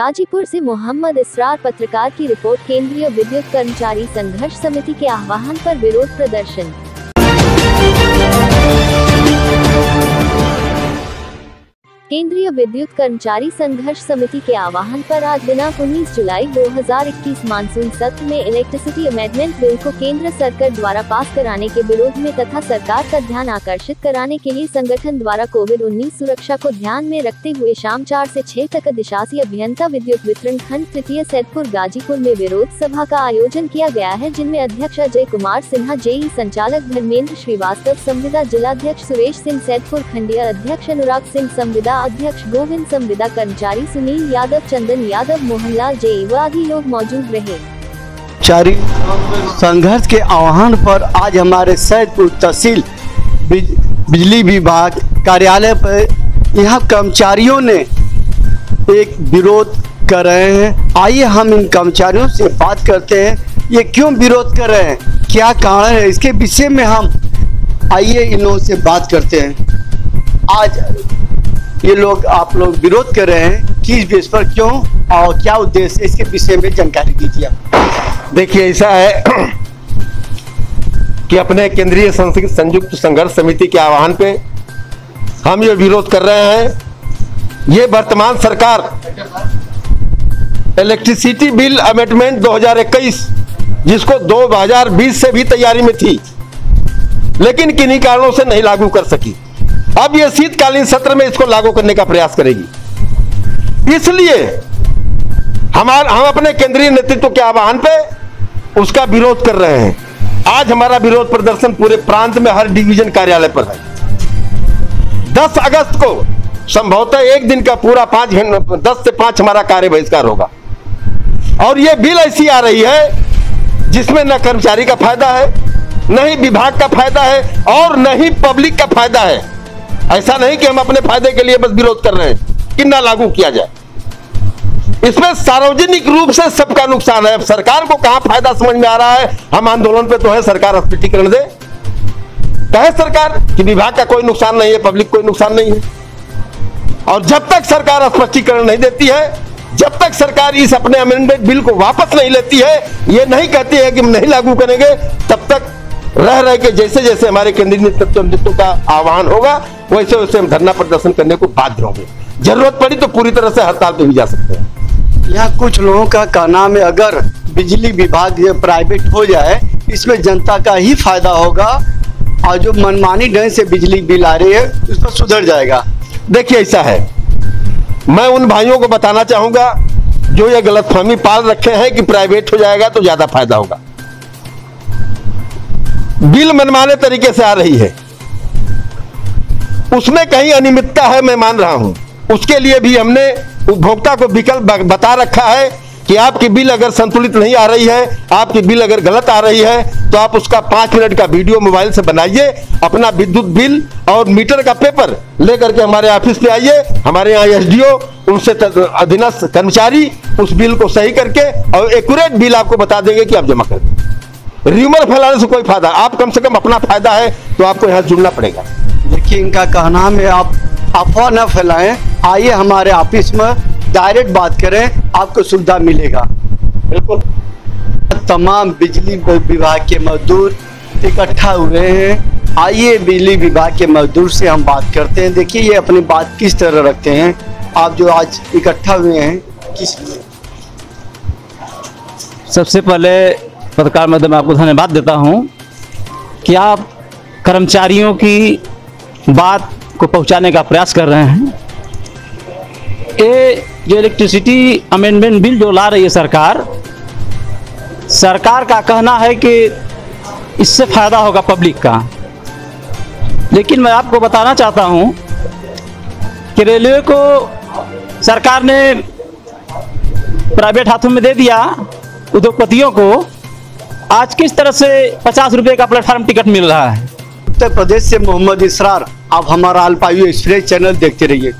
गाजीपुर से मोहम्मद इसरार पत्रकार की रिपोर्ट। केंद्रीय विद्युत कर्मचारी संघर्ष समिति के आह्वान पर विरोध प्रदर्शन। केंद्रीय विद्युत कर्मचारी संघर्ष समिति के आह्वान पर आज दिनांक 19 जुलाई 2021 मानसून सत्र में इलेक्ट्रिसिटी अमेंडमेंट बिल को केंद्र सरकार द्वारा पास कराने के विरोध में तथा सरकार का ध्यान आकर्षित कराने के लिए संगठन द्वारा कोविड-19 सुरक्षा को ध्यान में रखते हुए शाम 4 से 6 तक अधिशासी अभियंता विद्युत वितरण खंड तृतीय सैदपुर गाजीपुर में विरोध सभा का आयोजन किया गया है, जिनमें अध्यक्ष अजय कुमार सिन्हा, जेई संचालक धर्मेंद्र श्रीवास्तव, संविदा जिलाध्यक्ष सुरेश सिंह सैदपुर, खंडीय अध्यक्ष अनुराग सिंह, संविदा अध्यक्ष गोविंद, संविदा कर्मचारी सुनील यादव, चंदन यादव, मोहनलाल जेई व आदि लोग मौजूद रहे। कर्मचारी संघर्ष के आह्वान पर आज हमारे सैदपुर तहसील बिजली विभाग कार्यालय पर यहाँ कर्मचारियों ने एक विरोध कर रहे हैं। आइए हम इन कर्मचारियों से बात करते हैं, ये क्यों विरोध कर रहे हैं, क्या कारण है, इसके विषय में हम आइए इन लोगों से बात करते हैं। आज ये लोग आप लोग विरोध कर रहे हैं, किस बेस पर, क्यों और क्या उद्देश्य, इसके विषय में जानकारी दीजिए। देखिए, ऐसा है कि अपने केंद्रीय संयुक्त संघर्ष समिति के आह्वान पे हम ये विरोध कर रहे हैं। ये वर्तमान सरकार इलेक्ट्रिसिटी बिल अमेंडमेंट 2021 जिसको 2020 से भी तैयारी में थी, लेकिन किन्हीं कारणों से नहीं लागू कर सकी। अब ये शीतकालीन सत्र में इसको लागू करने का प्रयास करेगी। इसलिए हम अपने केंद्रीय नेतृत्व के आह्वान पे उसका विरोध कर रहे हैं। आज हमारा विरोध प्रदर्शन पूरे प्रांत में हर डिवीजन कार्यालय पर है। 10 अगस्त को संभवतः एक दिन का पूरा 5 घंटे 10 से 5 हमारा कार्य बहिष्कार होगा। और ये बिल ऐसी आ रही है जिसमें न कर्मचारी का फायदा है, न ही विभाग का फायदा है और न ही पब्लिक का फायदा है। ऐसा नहीं कि हम अपने फायदे के लिए बस विरोध कर रहे हैं कि ना लागू किया जाए। इसमें सार्वजनिक रूप से सबका नुकसान है। अब सरकार को कहां फायदा समझ में आ रहा है, हम आंदोलन पे तो है, सरकार स्पष्टीकरण दे। कहे सरकार कि विभाग का कोई नुकसान नहीं है, पब्लिक कोई नुकसान नहीं है। और जब तक सरकार स्पष्टीकरण नहीं देती है, जब तक सरकार इस अपने अमेंडमेंट बिल को वापस नहीं लेती है, ये नहीं कहती है कि हम नहीं लागू करेंगे, तब तक रह के जैसे जैसे हमारे केंद्रीय नेतृत्व का आह्वान होगा वैसे वैसे हम धरना प्रदर्शन करने को बाध्य होंगे। जरूरत पड़ी तो पूरी तरह से हड़ताल पे भी जा सकते हैं। यहाँ कुछ लोगों का कहना है अगर बिजली विभाग प्राइवेट हो जाए इसमें जनता का ही फायदा होगा और जो मनमानी ढंग से बिजली बिल आ रही है उस पर सुधर जाएगा। देखिए, ऐसा है, मैं उन भाइयों को बताना चाहूंगा जो ये गलतफहमी पाल रखे हैं कि प्राइवेट हो जाएगा तो ज्यादा फायदा होगा। बिल मनमाने तरीके से आ रही है, उसमें कहीं अनियमितता है, मैं मान रहा हूं। उसके लिए भी हमने उपभोक्ता को विकल्प बता रखा है कि आपकी बिल अगर संतुलित नहीं आ रही है, आपकी बिल अगर गलत आ रही है, तो आप उसका 5 मिनट का वीडियो मोबाइल से बनाइए, अपना विद्युत बिल और मीटर का पेपर लेकर के हमारे ऑफिस पे आइए। हमारे यहाँ एसडीओ, उनसे अधीनस्थ कर्मचारी उस बिल को सही करके और एक्यूरेट बिल आपको बता देंगे कि आप जमा कर दें। र्यूमर फैलाने से कोई फायदा, आप कम से कम अपना फायदा है तो आपको यहाँ जुड़ना पड़ेगा। देखिए, इनका कहना है आप अफवाह न फैलाएं, आइए हमारे ऑफिस में डायरेक्ट बात करें, आपको सुविधा मिलेगा। बिल्कुल। तमाम बिजली विभाग के मजदूर इकट्ठा हुए हैं, आइए बिजली विभाग के मजदूर से हम बात करते हैं। देखिए, ये अपनी बात किस तरह रखते हैं। आप जो आज इकट्ठा हुए हैं किस लिए? सबसे पहले पत्रकार महोदय, मैं आपको धन्यवाद देता हूं कि आप कर्मचारियों की बात को पहुंचाने का प्रयास कर रहे हैं। ये जो इलेक्ट्रिसिटी अमेंडमेंट बिल जो ला रही है सरकार का कहना है कि इससे फायदा होगा पब्लिक का, लेकिन मैं आपको बताना चाहता हूं कि रेलवे को सरकार ने प्राइवेट हाथों में दे दिया, उद्योगपतियों को आज किस तरह से 50 रुपए का प्लेटफॉर्म टिकट मिल रहा है। उत्तर प्रदेश से मोहम्मद इसरार, आप हमारा अल्पायु एक्सप्रेस चैनल देखते रहिए।